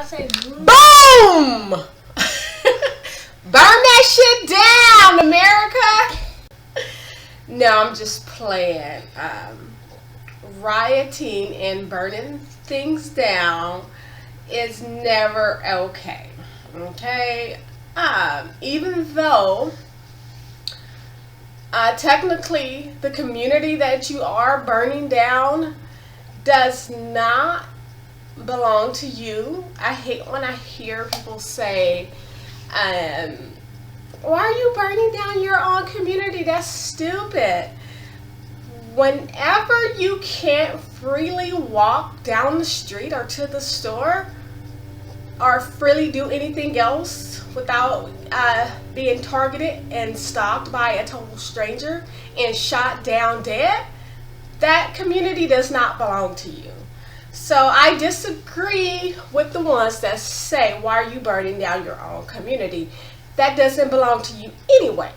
I say boom. Boom! Burn that shit down, America! No, I'm just playing. Rioting and burning things down is never okay. Okay? Even though technically the community that you are burning down does not belong to you. I hate when I hear people say, why are you burning down your own community? That's stupid. Whenever you can't freely walk down the street or to the store or freely do anything else without being targeted and stalked by a total stranger and shot down dead, that community does not belong to you. So I disagree with the ones that say, why are you burning down your own community? That doesn't belong to you anyway.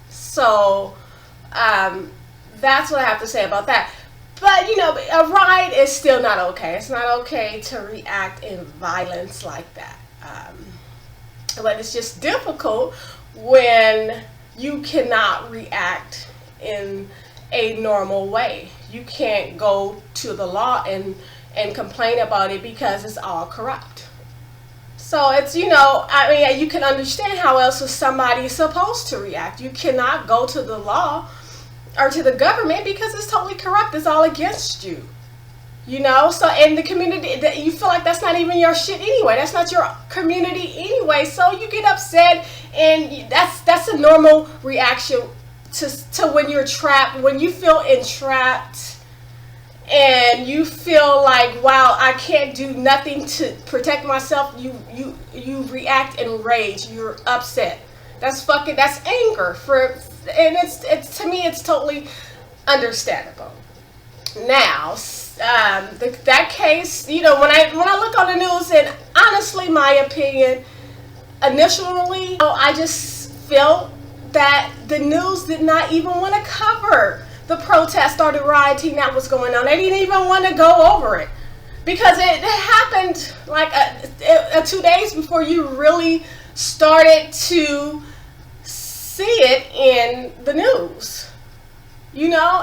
So that's what I have to say about that. But, you know, a riot is still not okay. It's not okay to react in violence like that. But it's just difficult when you cannot react in a normal way. You can't go to the law and complain about it because it's all corrupt. So it's, you know, I mean, you can understand how else is somebody supposed to react. You cannot go to the law or to the government because it's totally corrupt. It's all against you. You know, so in the community, that you feel like that's not even your shit anyway. That's not your community anyway. So you get upset, and that's a normal reaction to when you're trapped, when you feel entrapped, and you feel like, wow, I can't do nothing to protect myself. You react in rage. You're upset. That's anger and it's to me it's totally understandable. Now, that case, you know, when I look on the news, and honestly, my opinion, initially, I just felt that the news did not even want to cover the protest or the rioting that was going on. They didn't even want to go over it because it happened like 2 days before you really started to see it in the news. You know,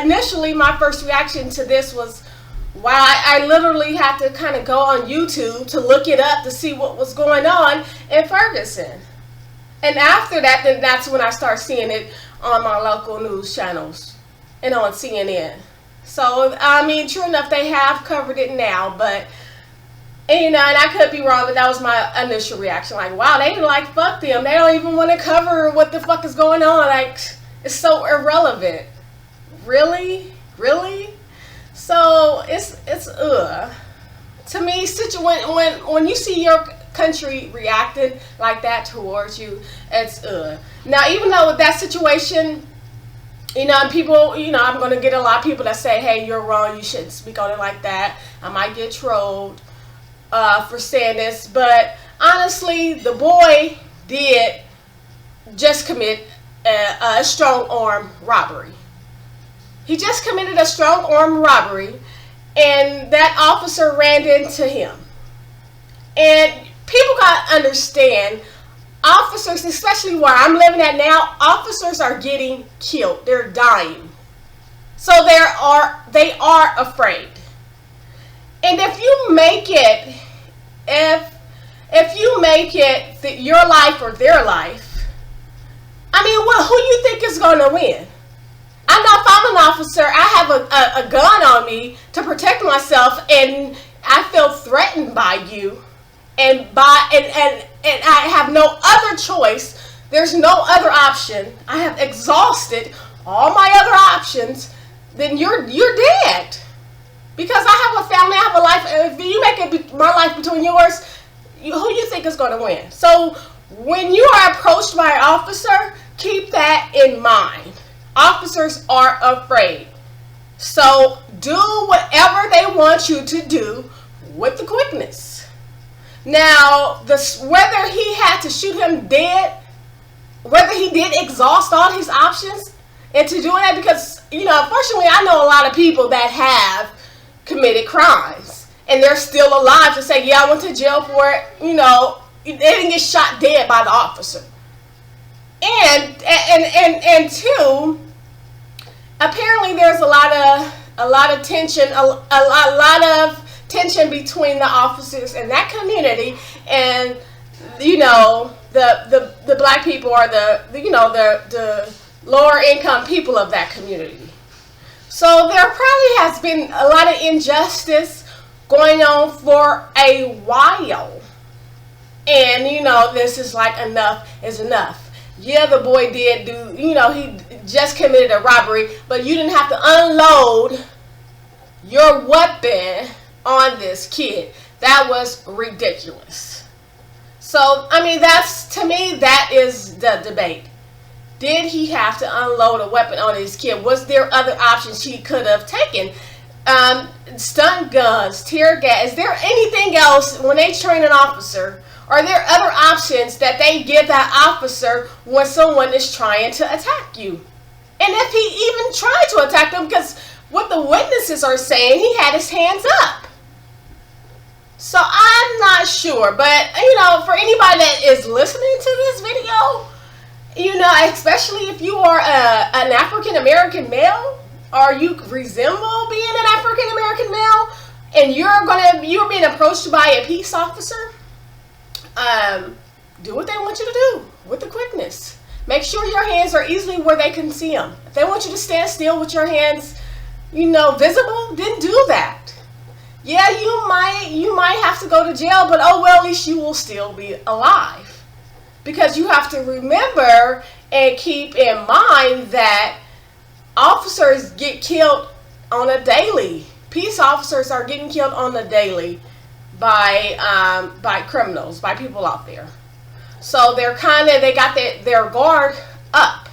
initially my first reaction to this was, wow, I literally had to kind of go on YouTube to look it up to see what was going on in Ferguson. And after that, then that's when I start seeing it on my local news channels and on CNN. So, I mean, true enough, they have covered it now, but, you know, and I could be wrong, but that was my initial reaction. Like, wow, they like, fuck them. They don't even want to cover what the fuck is going on. Like, it's so irrelevant. Really? So it's to me, when you see your country reacting like that towards you, it's Now, even though with that situation, you know, and people, you know, I'm going to get a lot of people that say, hey, you're wrong, you shouldn't speak on it like that. I might get trolled for saying this, but honestly, the boy did just commit a strong arm robbery. He just committed a strong arm robbery, and that officer ran into him. And people gotta understand, officers, especially where I'm living at now, officers are getting killed. They're dying. So they are afraid. And if you make it your life or their life, I mean, who you think is going to win? I know if I'm an officer, I have a gun on me to protect myself, and I feel threatened by you, and I have no other choice. There's no other option. I have exhausted all my other options. Then you're dead. Because I have a family, I have a life. If you make my life between yours, who you think is going to win? So when you are approached by an officer, keep that in mind. Officers are afraid. So do whatever they want you to do with the quickness. Now, whether he had to shoot him dead, whether he did exhaust all his options into doing that, because, you know, unfortunately, I know a lot of people that have committed crimes. and they're still alive to say, yeah, I went to jail for it. You know, they didn't get shot dead by the officer. And two, apparently there's a lot of tension, a lot of tension between the officers in that community and, you know, the black people or the lower income people of that community. So there probably has been a lot of injustice going on for a while. And, you know, this is like enough is enough. Yeah, the boy did do, you know, he just committed a robbery, but you didn't have to unload your weapon on this kid. That was ridiculous. So, I mean, to me, that is the debate. Did he have to unload a weapon on his kid? Was there other options he could have taken? Stun guns, tear gas. Is there anything else when they train an officer? Are there other options that they give that officer when someone is trying to attack you? And if he even tried to attack them, because what the witnesses are saying, he had his hands up. So I'm not sure, but, you know, for anybody that is listening to this video, you know, especially if you are an African American male, or you resemble being an African American male, and you're being approached by a peace officer, do what they want you to do with the quickness. Make sure your hands are easily where they can see them. If they want you to stand still with your hands, you know, visible, then do that. Yeah, you might have to go to jail, but oh well, at least you will still be alive. Because you have to remember and keep in mind that officers get killed on a daily. Peace officers are getting killed on a daily by criminals, by people out there. So they got their guard up.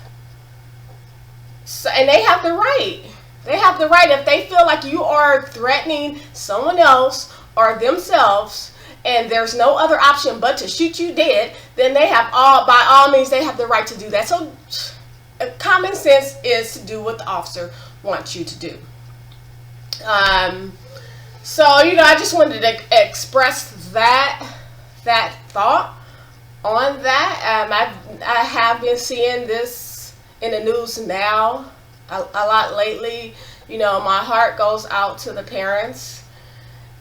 So, and they have the right. They have the right, if they feel like you are threatening someone else or themselves, and there's no other option but to shoot you dead, then they have by all means, they have the right to do that. So common sense is to do what the officer wants you to do. So, you know, I just wanted to express that thought on that. I have been seeing this in the news now a lot lately. You know, my heart goes out to the parents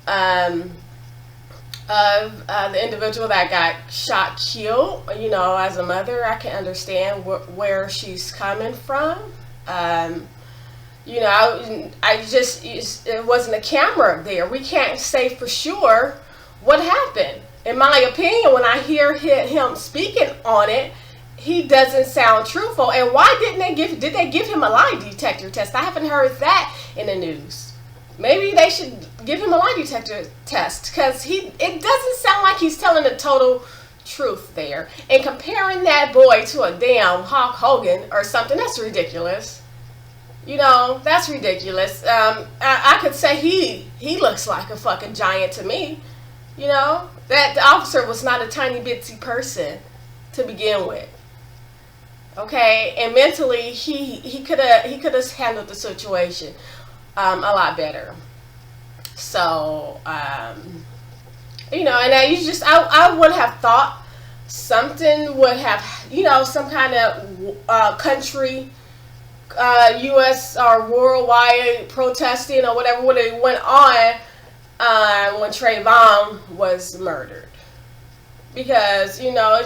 of the individual that got shot, killed. You know, as a mother, I can understand where she's coming from. You know, it wasn't a camera there. We can't say for sure what happened. In my opinion, when I hear him speaking on it, he doesn't sound truthful. And why did they give him a lie detector test? I haven't heard that in the news. Maybe they should give him a lie detector test, because it doesn't sound like he's telling the total truth there. And comparing that boy to a damn Hulk Hogan or something, that's ridiculous. You know, that's ridiculous. I could say he looks like a fucking giant to me. You know, that the officer was not a tiny bitsy person to begin with. Okay, and mentally he could have handled the situation a lot better. So you know, and I would have thought something would have, you know, some kind of country, U.S. or worldwide protesting or whatever when it went on when Trayvon was murdered, because, you know,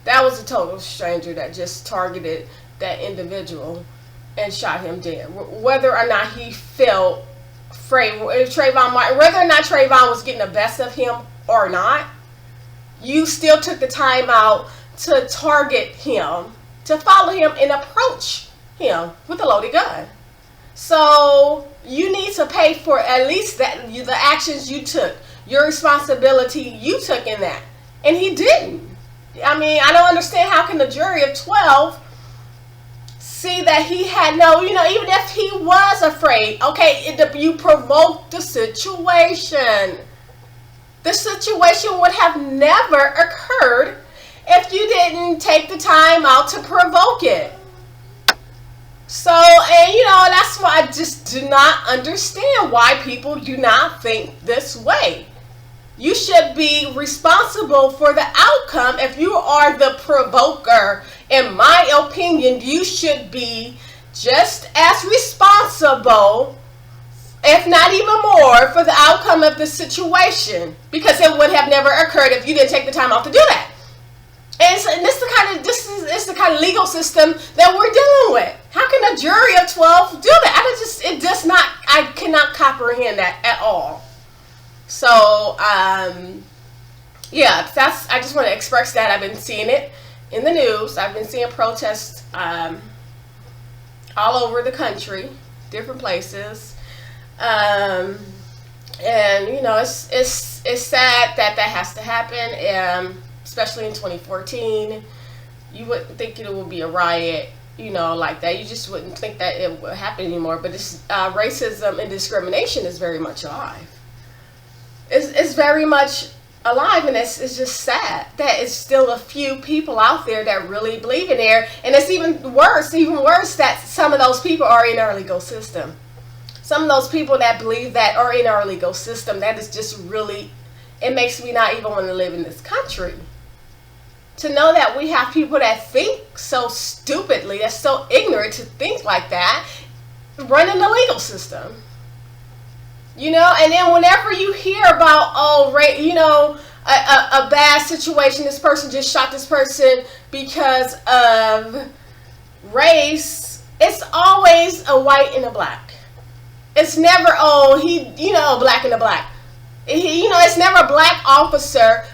that was a total stranger that just targeted that individual and shot him dead. Whether or not he felt afraid, whether or not Trayvon was getting the best of him or not, you still took the time out to target him, to follow him and approach him with a loaded gun. So you need to pay for at least the actions you took, your responsibility you took in that. And he didn't. I mean, I don't understand how can a jury of 12 see that he had no, you know, even if he was afraid, okay, you provoked the situation. The situation would have never occurred if you didn't take the time out to provoke it. So, and that's why I just do not understand why people do not think this way. You should be responsible for the outcome. If you are the provoker, in my opinion, you should be just as responsible, if not even more, for the outcome of the situation, because it would have never occurred if you didn't take the time off to do that. And this is the kind of legal system that we're dealing with. How can a jury of 12 do that? I cannot comprehend that at all. So, yeah, I just want to express that. I've been seeing it in the news. I've been seeing protests all over the country, different places. And it's sad that has to happen, especially in 2014. You wouldn't think it would be a riot, like that. You just wouldn't think that it would happen anymore. But racism and discrimination is very much alive. It's very much alive, and it's just sad that it's still a few people out there that really believe in there. And it's even worse that some of those people are in our legal system. Some of those people that believe that are in our legal system, that is just really, it makes me not even want to live in this country. To know that we have people that think so stupidly, that's so ignorant to think like that, running the legal system. And then whenever you hear about, a bad situation, this person just shot this person because of race, it's always a white and a black. It's never, black and a black. It's never a black officer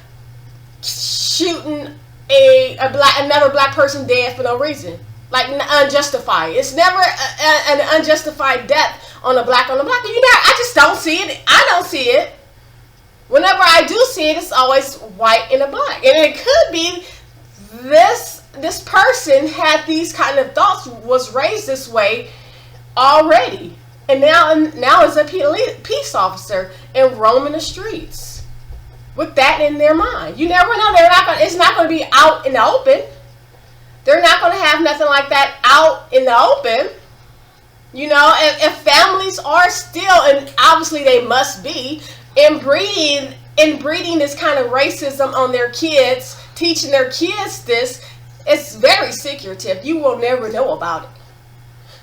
shooting another black person dead for no reason, like unjustified. It's never an unjustified death on a black. I just don't see it. I don't see it. Whenever I do see it, it's always white and a black, and it could be this person had these kind of thoughts, was raised this way already, and now is a peace officer and roaming the streets with that in their mind. You never know. It's not going to be out in the open. They're not going to have nothing like that out in the open. If families are still, and obviously they must be, inbreeding this kind of racism on their kids, teaching their kids this, it's very secretive. You will never know about it.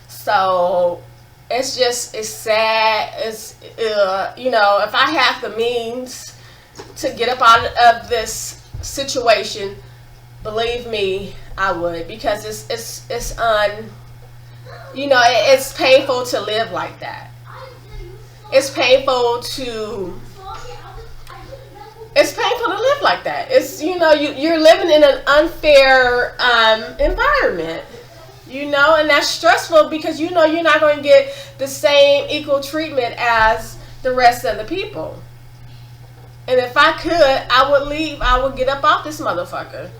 So it's sad. If I have the means to get up out of this situation, believe me, I would, because it's painful to live like that. It's painful to live like that. It's you're living in an unfair environment. And that's stressful, because you're not going to get the same equal treatment as the rest of the people. And if I could, I would leave. I would get up off this motherfucker.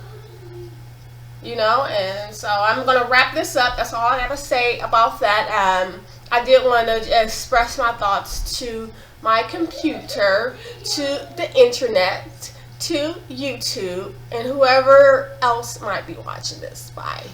And so I'm going to wrap this up. That's all I have to say about that. I did want to express my thoughts to my computer, to the internet, to YouTube, and whoever else might be watching this. Bye.